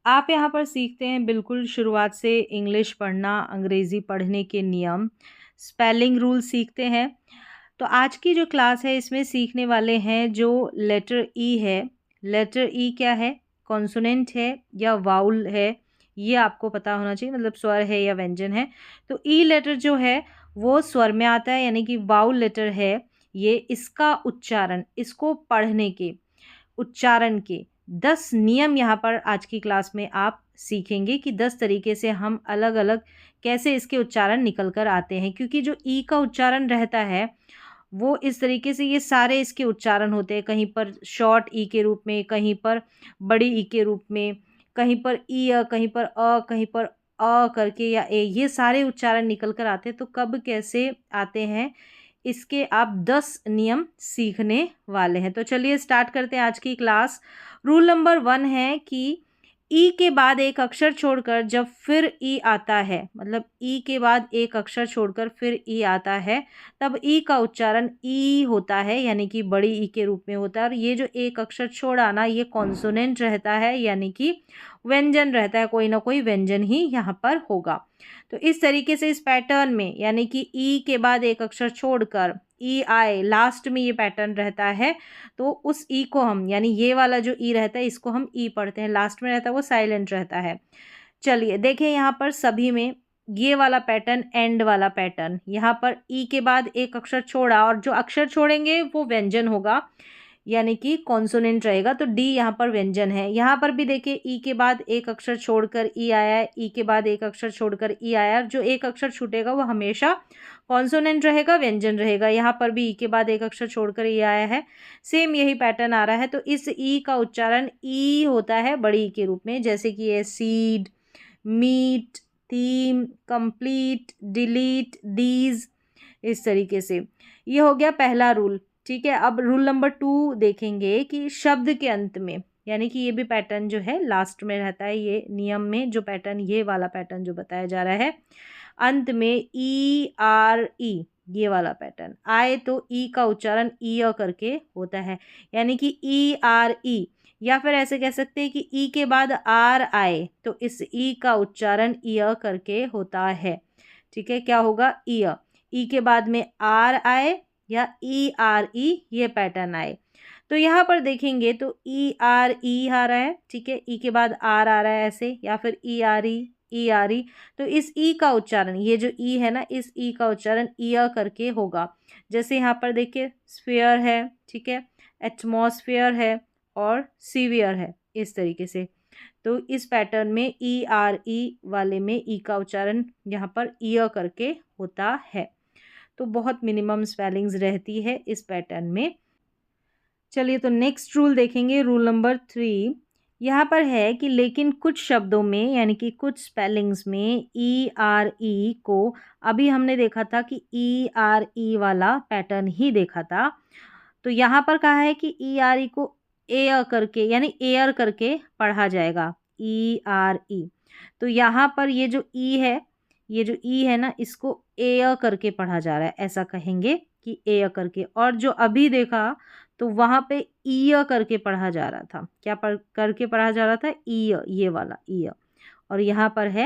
आप यहाँ पर सीखते हैं बिल्कुल शुरुआत से इंग्लिश पढ़ना, अंग्रेज़ी पढ़ने के नियम, स्पेलिंग रूल सीखते हैं। तो आज की जो क्लास है इसमें सीखने वाले हैं जो लेटर ई है। लेटर ई क्या है? कॉन्सोनेंट है या वाउल है? ये आपको पता होना चाहिए, मतलब स्वर है या व्यंजन है। तो ई लेटर जो है वो स्वर में आता है, यानी कि वाउल लेटर है। ये इसका उच्चारण, इसको पढ़ने के, उच्चारण के 10 नियम यहाँ पर आज की क्लास में आप सीखेंगे कि 10 तरीके से हम अलग-अलग कैसे इसके उच्चारण निकल कर आते हैं। क्योंकि जो ई का उच्चारण रहता है, वो इस तरीके से ये सारे इसके उच्चारण होते हैं, कहीं पर शॉर्ट ई के रूप में, कहीं पर बड़ी ई के रूप में, कहीं पर ई कहीं पर कहीं पर करके या ए, ये सारे उच्चारण निकल कर आते हैं। तो कब कैसे आते हैं, इसके आप 10 नियम सीखने वाले हैं। तो चलिए स्टार्ट करते हैं आज की क्लास। रूल नंबर 1 है कि ई के बाद एक अक्षर छोड़कर जब फिर ई आता है, मतलब ई के बाद एक अक्षर छोड़कर फिर ई आता है, तब ई का उच्चारण ई होता है, यानी कि बड़ी ई के रूप में होता है। और ये जो एक अक्षर छोड़ आना, ये कॉन्सोनेंट रहता है, यानी कि व्यंजन रहता है, कोई ना कोई व्यंजन ही यहाँ पर होगा। तो इस तरीके से इस पैटर्न में, यानी कि ई के बाद एक अक्षर छोड़कर ई आए, लास्ट में ये पैटर्न रहता है। तो उस ई को हम, यानी ये वाला जो ई रहता है इसको हम ई पढ़ते हैं, लास्ट में रहता है वो साइलेंट रहता है। चलिए देखें यहाँ पर सभी में ये वाला पैटर्न, एंड वाला पैटर्न, यहाँ पर ई के बाद एक अक्षर छोड़ा और जो अक्षर छोड़ेंगे वो व्यंजन होगा, यानी कि कॉन्सोनेंट रहेगा। तो डी यहाँ पर व्यंजन है। यहाँ पर भी देखिए ई के बाद एक अक्षर छोड़कर ई आया है, ई के बाद एक अक्षर छोड़कर ई आया है। जो एक अक्षर छूटेगा वो हमेशा कॉन्सोनेंट रहेगा, व्यंजन रहेगा। यहाँ पर भी ई के बाद एक अक्षर छोड़कर ई आया है, सेम यही पैटर्न आ रहा है। तो इस ई का उच्चारण ई होता है बड़ी ई के रूप में, जैसे कि ये seed, meet, theme, complete, delete, these, इस तरीके से। ये हो गया पहला रूल। ठीक है, अब रूल नंबर 2 देखेंगे कि शब्द के अंत में, यानी कि ये भी पैटर्न जो है लास्ट में रहता है। ये नियम में जो पैटर्न, ये वाला पैटर्न जो बताया जा रहा है, अंत में ई आर ई, ये वाला पैटर्न आए तो ई का उच्चारण ई करके होता है, यानी कि ई आर ई। या फिर ऐसे कह सकते हैं कि ई के बाद आर आए तो इस ई का उच्चारण ई करके होता है। ठीक है, क्या होगा? ई के बाद में आर आए या ई आर ई, ये पैटर्न आए। तो यहाँ पर देखेंगे तो ई आर ई आ रहा है, ठीक है, ई के बाद आर आ रहा है ऐसे, या फिर E R E R E. तो इस ई का उच्चारण, ये जो ई है ना, इस ई का उच्चारण ई करके होगा। जैसे यहाँ पर देखिए स्फीयर है, ठीक है, एटमॉस्फेयर है और सीवियर है, इस तरीके से। तो इस पैटर्न में ई आर ई वाले में ई का उच्चारण यहाँ पर ई करके होता है। तो बहुत मिनिमम स्पेलिंग्स रहती है इस पैटर्न में। चलिए तो नेक्स्ट रूल देखेंगे, रूल नंबर 3। यहाँ पर है कि लेकिन कुछ शब्दों में, यानी कि कुछ स्पेलिंग्स में ई आर ई को, अभी हमने देखा था कि ई आर ई वाला पैटर्न ही देखा था। तो यहाँ पर कहा है कि ई आर ई को ए करके, यानी एयर करके पढ़ा जाएगा, ई आर ई। तो यहाँ पर ये जो ई है, ये जो ई है ना, इसको ए करके पढ़ा जा रहा है, ऐसा कहेंगे कि ए करके। और जो अभी देखा तो वहाँ पे ई करके पढ़ा जा रहा था, क्या करके पढ़ा जा रहा था? ई, ये वाला ई। और यहाँ पर है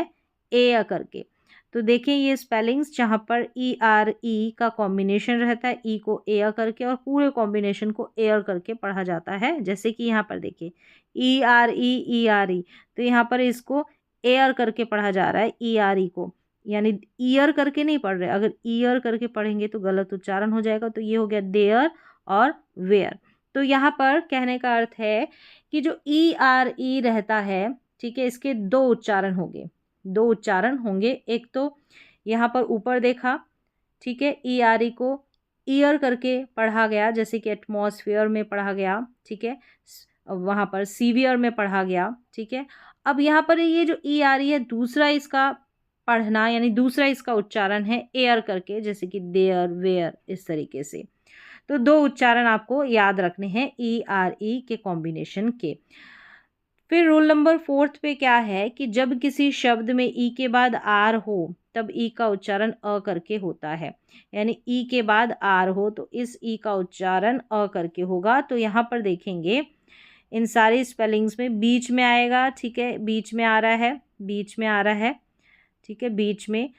ए करके। तो देखें ये स्पेलिंग्स, जहाँ पर ई आर ई का कॉम्बिनेशन रहता है, ई को ए करके, और पूरे कॉम्बिनेशन को एयर करके पढ़ा जाता है। जैसे कि यहाँ पर देखिए ई आर ई, तो यहाँ पर इसको एयर करके पढ़ा जा रहा है, ई आर ई को, यानी ईयर करके नहीं पढ़ रहे। अगर ईयर करके पढ़ेंगे तो गलत उच्चारण हो जाएगा। तो ये हो गया देयर और वेयर। तो यहाँ पर कहने का अर्थ है कि जो ई आर ई रहता है, ठीक है, इसके दो उच्चारण होंगे, दो उच्चारण होंगे। एक तो यहाँ पर ऊपर देखा, ठीक है, ई आर ई को ईयर करके पढ़ा गया, जैसे कि एटमॉस्फेयर में पढ़ा गया, ठीक है, वहाँ पर सीवियर में पढ़ा गया, ठीक है। अब यहाँ पर ये जो ई आर ई है, दूसरा इसका पढ़ना, यानी दूसरा इसका उच्चारण है एयर करके, जैसे कि देयर, वेयर, इस तरीके से। तो दो उच्चारण आपको याद रखने हैं ई आर ई के कॉम्बिनेशन के। फिर रूल नंबर 4 पे क्या है कि जब किसी शब्द में ई के बाद आर हो तब ई का उच्चारण अ करके होता है, यानी ई के बाद आर हो तो इस ई का उच्चारण अ करके होगा। तो यहाँ पर देखेंगे इन सारी स्पेलिंग्स में बीच में आएगा, ठीक है, बीच में आ रहा है, बीच में आ रहा है, ठीक है, बीच में।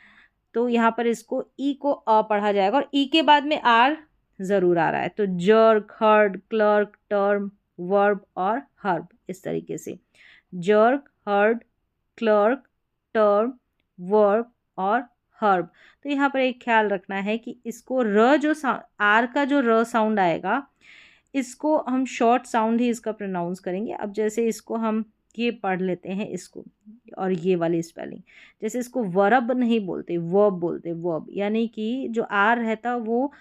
तो यहाँ पर इसको ई को अ पढ़ा जाएगा और ई के बाद में आर ज़रूर आ रहा है। तो jerk, heard, clerk, term, verb और हर्ब, इस तरीके से jerk, heard, clerk, term, verb और हर्ब। तो यहाँ पर एक ख्याल रखना है कि इसको र जो आर का जो र साउंड आएगा, इसको हम शॉर्ट साउंड ही इसका प्रोनाउंस करेंगे। अब जैसे इसको हम ये पढ़ लेते हैं इसको, और ये वाली स्पेलिंग, जैसे इसको वर्ब नहीं बोलते, वर्ब बोलते, वर्ब, यानी कि जो आर रहता वो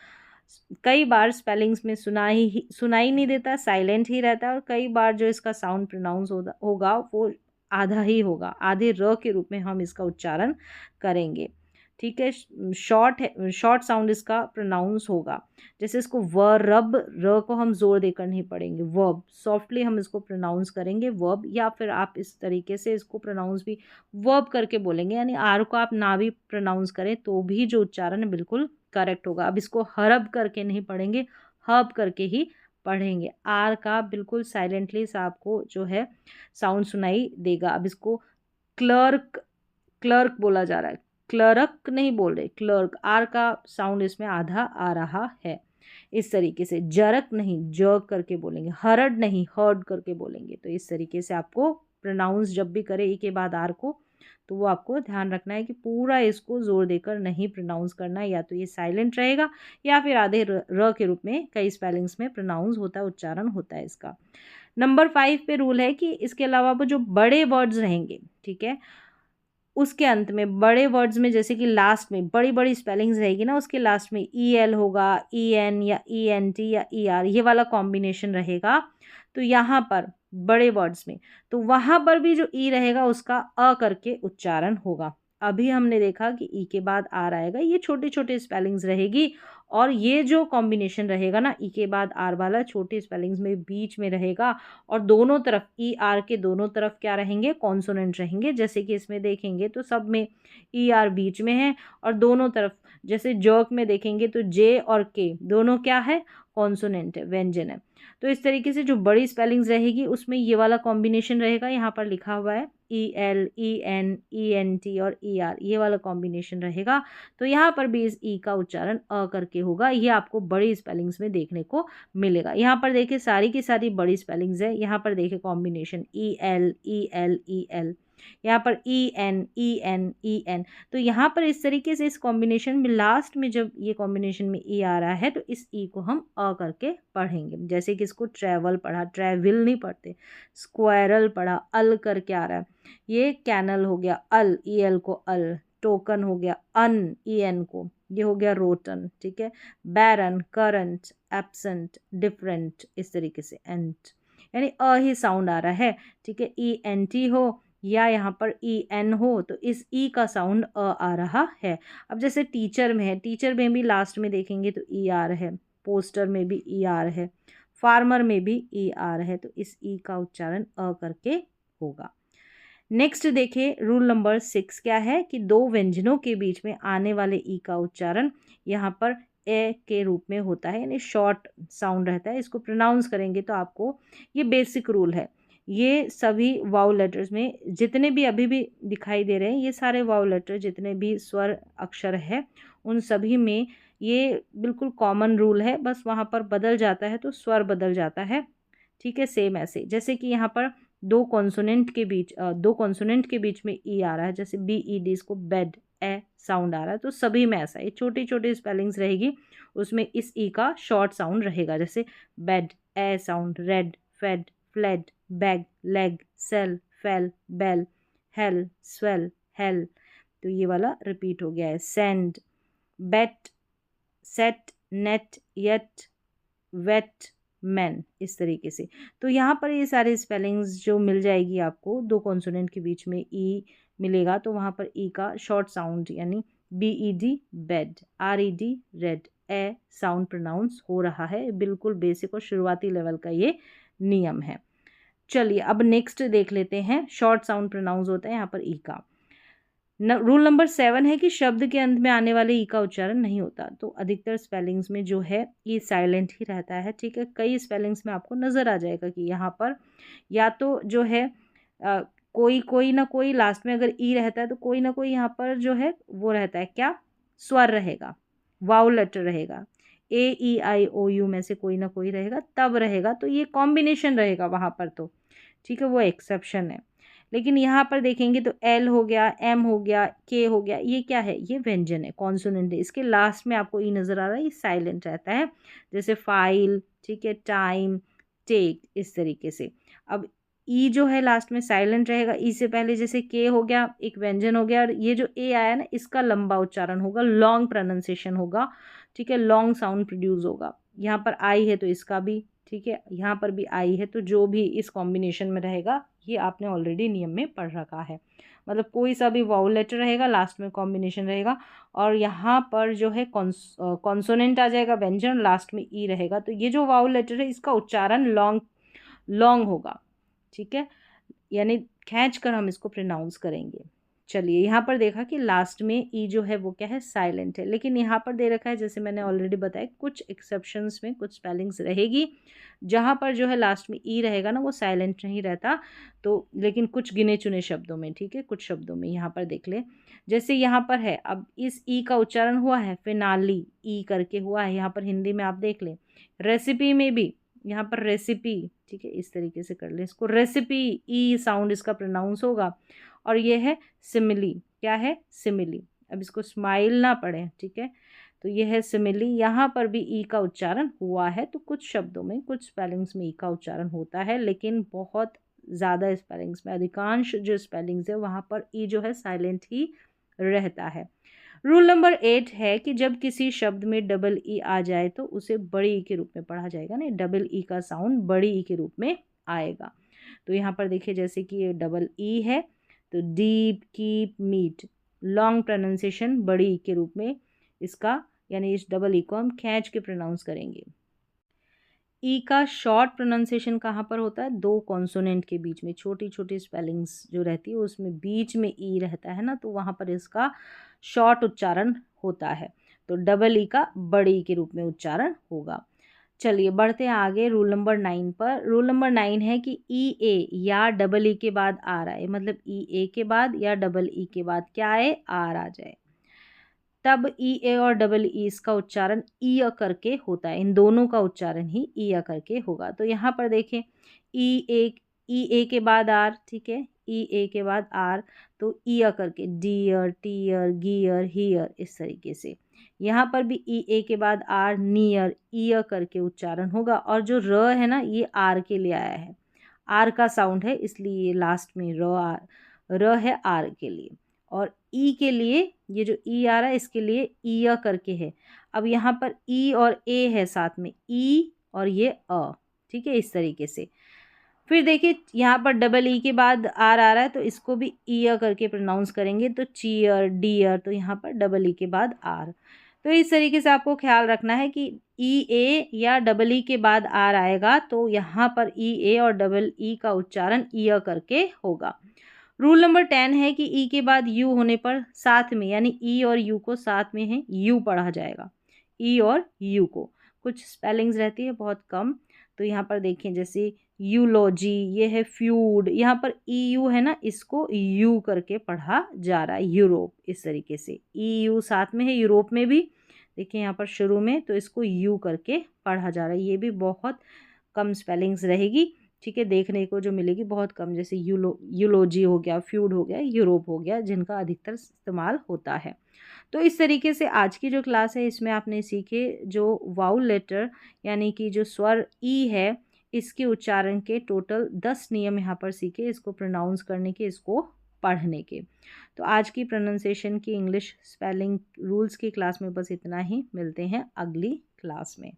कई बार स्पेलिंग्स में सुनाई नहीं देता, साइलेंट ही रहता है, और कई बार जो इसका साउंड प्रोनाउंस होगा वो आधा ही होगा, आधे र के रूप में हम इसका उच्चारण करेंगे, ठीक है। शॉर्ट साउंड इसका प्रोनाउंस होगा। जैसे इसको वर्ब, र को हम जोर देकर नहीं पढ़ेंगे, वर्ब सॉफ्टली हम इसको प्रोनाउंस करेंगे वर्ब, या फिर आप इस तरीके से इसको प्रोनाउंस भी वर्ब करके बोलेंगे, यानी आर को आप ना भी प्रोनाउंस करें तो भी जो उच्चारण है बिल्कुल करेक्ट होगा। अब इसको हरब करके नहीं पढ़ेंगे, हब करके ही पढ़ेंगे। आर का बिल्कुल साइलेंटली सा आपको जो है साउंड सुनाई देगा। अब इसको क्लर्क, क्लर्क बोला जा रहा है, क्लर्क नहीं बोल रहे, क्लर्क, आर का साउंड इसमें आधा आ रहा है। इस तरीके से जरक नहीं, जर्क करके बोलेंगे, हर्ड नहीं, हर्ड करके बोलेंगे। तो इस तरीके से आपको प्रोनाउंस जब भी करें ई के बाद आर को, तो वो आपको ध्यान रखना है कि पूरा इसको जोर देकर नहीं प्रोनाउंस करना है, या तो ये साइलेंट रहेगा या फिर आधे र के रूप में कई स्पेलिंग्स में प्रोनाउंस होता है, उच्चारण होता है इसका। नंबर 5 पे रूल है कि इसके अलावा वो जो बड़े वर्ड्स रहेंगे, ठीक है, उसके अंत में बड़े वर्ड्स में, जैसे कि लास्ट में बड़ी बड़ी स्पेलिंग्स रहेगी ना, उसके लास्ट में ई एल होगा, ई एन या ई एन टी या ई आर, ये वाला कॉम्बिनेशन रहेगा। तो यहाँ पर बड़े वर्ड्स में, तो वहाँ पर भी जो ई रहेगा उसका अ करके उच्चारण होगा। अभी हमने देखा कि ई के बाद आर आएगा, ये छोटे छोटे स्पेलिंग्स रहेगी, और ये जो कॉम्बिनेशन रहेगा ना ई के बाद आर वाला, छोटे स्पेलिंग्स में बीच में रहेगा, और दोनों तरफ ई आर के दोनों तरफ क्या रहेंगे, कॉन्सोनेंट रहेंगे। जैसे कि इसमें देखेंगे तो सब में ई आर बीच में है, और दोनों तरफ, जैसे जर्क में देखेंगे तो जे और के दोनों क्या है, कॉन्सोनेंट है, व्यंजन है। तो इस तरीके से जो बड़ी स्पेलिंग्स रहेगी उसमें ये वाला कॉम्बिनेशन रहेगा, यहाँ पर लिखा हुआ है E L, E N, E N T और ई आर, ये वाला कॉम्बिनेशन रहेगा। तो यहाँ पर भी इस ई का उच्चारण अ करके होगा। ये आपको बड़ी स्पेलिंग्स में देखने को मिलेगा। यहाँ पर देखिए सारी की सारी बड़ी स्पेलिंग्स है। यहाँ पर देखिए combination E L, E L, E L, यहाँ पर E N, E N, E N. तो यहाँ पर इस तरीके से इस कॉम्बिनेशन में लास्ट में जब ये कॉम्बिनेशन में ई आ रहा है तो इस ई को हम अ करके पढ़ेंगे। जैसे कि इसको ट्रैवल पढ़ा, ट्रैवल नहीं पढ़ते, स्क्वायरल पढ़ा, अल करके आ रहा है। ये कैनल हो गया, अल, ई एल को अल। टोकन हो गया, अन, ई एन को, ये हो गया रोटन, ठीक है। बैरन, करंट, एब्सेंट, डिफरेंट, इस तरीके से एंट, यानी अ ही साउंड आ रहा है, ठीक है। ई एन टी हो या यहाँ पर ई एन हो तो इस ई का साउंड अ आ रहा है। अब जैसे टीचर में है, टीचर में भी लास्ट में देखेंगे तो ई आर है, पोस्टर में भी ई आर है, फार्मर में भी ई आर है, तो इस ई का उच्चारण अ करके होगा। नेक्स्ट देखिए रूल नंबर 6 क्या है कि दो व्यंजनों के बीच में आने वाले ई का उच्चारण यहाँ पर ए के रूप में होता है, यानी शॉर्ट साउंड रहता है। इसको प्रोनाउंस करेंगे तो आपको, ये बेसिक रूल है, ये सभी वाउ लेटर्स में जितने भी अभी भी दिखाई दे रहे हैं, ये सारे वाउ लेटर जितने भी स्वर अक्षर है उन सभी में ये बिल्कुल कॉमन रूल है, बस वहाँ पर बदल जाता है तो स्वर बदल जाता है, ठीक है। सेम ऐसे जैसे कि यहाँ पर दो कॉन्सोनेंट के बीच में ई आ रहा है, जैसे बी ई डी, इसको बेड, ए साउंड आ रहा है, तो सभी में ऐसा, ये छोटी छोटी स्पेलिंग्स रहेगी, उसमें इस ई का शॉर्ट साउंड रहेगा। जैसे bed, A sound, red, fed, fled, bag, leg, sell, fell, bell, hell, swell, hell. तो ये वाला रिपीट हो गया है। Send, bet, set, net, yet, wet, man, इस तरीके से। तो यहाँ पर ये सारे स्पेलिंग्स जो मिल जाएगी आपको, दो कॉन्सोनेंट के बीच में ई मिलेगा तो वहाँ पर ई का शॉर्ट साउंड, यानी B E D bed, R E D red, A sound pronounce हो रहा है। बिल्कुल बेसिक और शुरुआती लेवल का ये नियम है। चलिए अब नेक्स्ट देख लेते हैं, शॉर्ट साउंड प्रोनाउंस होता है यहाँ पर ई का। रूल नंबर 7 है कि शब्द के अंत में आने वाले ई का उच्चारण नहीं होता। तो अधिकतर स्पेलिंग्स में जो है ई साइलेंट ही रहता है, ठीक है। कई स्पेलिंग्स में आपको नज़र आ जाएगा कि यहाँ पर या तो जो है कोई ना कोई लास्ट में अगर ई रहता है तो कोई ना कोई यहाँ पर जो है वो रहता है, क्या, स्वर रहेगा, वाउल लेटर रहेगा। AEIOU में से कोई ना कोई रहेगा, तब रहेगा, तो ये कॉम्बिनेशन रहेगा वहाँ पर, तो ठीक है, वो एक्सेप्शन है। लेकिन यहाँ पर देखेंगे तो एल हो गया, एम हो गया, के हो गया, ये क्या है, ये व्यंजन है, कॉन्सोनेंट है। इसके लास्ट में आपको ई नज़र आ रहा है, ये साइलेंट रहता है, जैसे फाइल, ठीक है, टाइम, टेक, इस तरीके से। अब ई जो है लास्ट में साइलेंट रहेगा। ई से पहले जैसे के हो गया, एक व्यंजन हो गया, और ये जो ए आया ना, इसका लंबा उच्चारण होगा, लॉन्ग प्रोनाउंसिएशन होगा, ठीक है, लॉन्ग साउंड प्रोड्यूस होगा। यहाँ पर आई है तो इसका भी, ठीक है, यहाँ पर भी आई है, तो जो भी इस कॉम्बिनेशन में रहेगा ये आपने ऑलरेडी नियम में पढ़ रखा है। मतलब कोई सा भी वाउल लेटर रहेगा, लास्ट में कॉम्बिनेशन रहेगा, और यहाँ पर जो है कॉन्सोनेंट आ जाएगा, व्यंजन, लास्ट में ई रहेगा, तो ये जो वाउल लेटर है इसका उच्चारण लॉन्ग लॉन्ग होगा, ठीक है, यानी खींच कर हम इसको प्रोनाउंस करेंगे। चलिए, यहाँ पर देखा कि लास्ट में ई जो है वो क्या है, साइलेंट है। लेकिन यहाँ पर दे रखा है, जैसे मैंने ऑलरेडी बताया, कुछ एक्सेप्शंस में कुछ स्पेलिंग्स रहेगी जहाँ पर जो है लास्ट में ई रहेगा ना, वो साइलेंट नहीं रहता। तो लेकिन कुछ गिने चुने शब्दों में, ठीक है, कुछ शब्दों में यहाँ पर देख ले, जैसे यहाँ पर है, अब इस ई का उच्चारण हुआ है, फिनाली ई करके हुआ है, यहाँ पर हिंदी में आप देख लें। रेसिपी में भी यहाँ पर रेसिपी, ठीक है, इस तरीके से कर ले इसको, रेसिपी, ई साउंड इसका प्रोनाउंस होगा। और ये है सिमिली, क्या है, सिमिली। अब इसको स्माइल ना पढ़े, ठीक है, तो ये है सिमिली, यहाँ पर भी ई का उच्चारण हुआ है। तो कुछ शब्दों में, कुछ स्पेलिंग्स में ई का उच्चारण होता है, लेकिन बहुत ज़्यादा स्पेलिंग्स में, अधिकांश जो स्पेलिंग्स है वहाँ पर ई जो है साइलेंट ही रहता है। रूल नंबर 8 है कि जब किसी शब्द में डबल ई आ जाए तो उसे बड़ी ई के रूप में पढ़ा जाएगा, ना, डबल ई का साउंड बड़ी ई के रूप में आएगा। तो यहाँ पर देखिए, जैसे कि ये डबल ई है, तो deep, keep, meet, long pronunciation बड़ी ई के रूप में इसका, यानी इस डबल ई को हम खींच के प्रोनाउंस करेंगे। ई का शॉर्ट प्रोनाउंसिएशन कहाँ पर होता है, दो कॉन्सोनेंट के बीच में, छोटी छोटी स्पेलिंग्स जो रहती है उसमें बीच में ई रहता है ना, तो वहाँ पर इसका शॉर्ट उच्चारण होता है। तो डबल ई का बड़ी ई के रूप में उच्चारण होगा। चलिए बढ़ते हैं आगे रूल नंबर 9 पर। रूल नंबर 9 है कि ई ए या डबल ई के बाद आर आए, मतलब ई ए के बाद या डबल ई के बाद क्या आए, आर आ जाए, तब ई ए और डबल ई इसका उच्चारण ई अ करके होता है। इन दोनों का उच्चारण ही ई अ करके होगा। तो यहाँ पर देखें, ई ए के बाद आर, ठीक है, ई ए के बाद आर, तो ई अ करके, डियर, टीयर, गियर, हियर, इस तरीके से। यहाँ पर भी ई ए के बाद आर, नियर, ई अ करके उच्चारण होगा। और जो र है ना, ये आर के लिए आया है, आर का साउंड है, इसलिए ये लास्ट में र है आर के लिए। और ई के लिए, ये जो ई आ रहा है इसके लिए ई अ करके है। अब यहाँ पर ई और ए है साथ में, ई और ये अ, ठीक है, इस तरीके से। फिर देखिए यहाँ पर डबल ई के बाद आर आ रहा है, तो इसको भी ई अ करके प्रोनाउंस करेंगे, तो चीयर, डियर, तो यहाँ पर डबल ई के बाद आर। तो इस तरीके से आपको ख्याल रखना है कि ई ए या डबल ई के बाद आर आएगा, तो यहाँ पर ई ए और डबल ई का उच्चारण ई अ करके होगा। रूल नंबर 10 है कि ई के बाद यू होने पर साथ में, यानी ई और यू को साथ में है, यू पढ़ा जाएगा, ई और यू को। कुछ स्पेलिंग्स रहती है बहुत कम, तो यहाँ पर देखें, जैसे यूलॉजी, ये है फ्यूड, यहाँ पर ई यू है ना, इसको यू करके पढ़ा जा रहा है, यूरोप, इस तरीके से। ई यू साथ में है, यूरोप में भी देखिए यहाँ पर शुरू में, तो इसको यू करके पढ़ा जा रहा है। ये भी बहुत कम स्पेलिंग्स रहेगी, ठीक है, देखने को जो मिलेगी बहुत कम, जैसे यूलोजी हो गया, फ्यूड हो गया, यूरोप हो गया, जिनका अधिकतर इस्तेमाल होता है। तो इस तरीके से आज की जो क्लास है इसमें आपने सीखे जो वाउल लेटर, यानी कि जो स्वर ई है, इसके उच्चारण के टोटल 10 नियम यहाँ पर सीखे, इसको प्रोनाउंस करने के, इसको पढ़ने के। तो आज की प्रोनाउंसिएशन की इंग्लिश स्पेलिंग रूल्स की क्लास में बस इतना ही। मिलते हैं अगली क्लास में।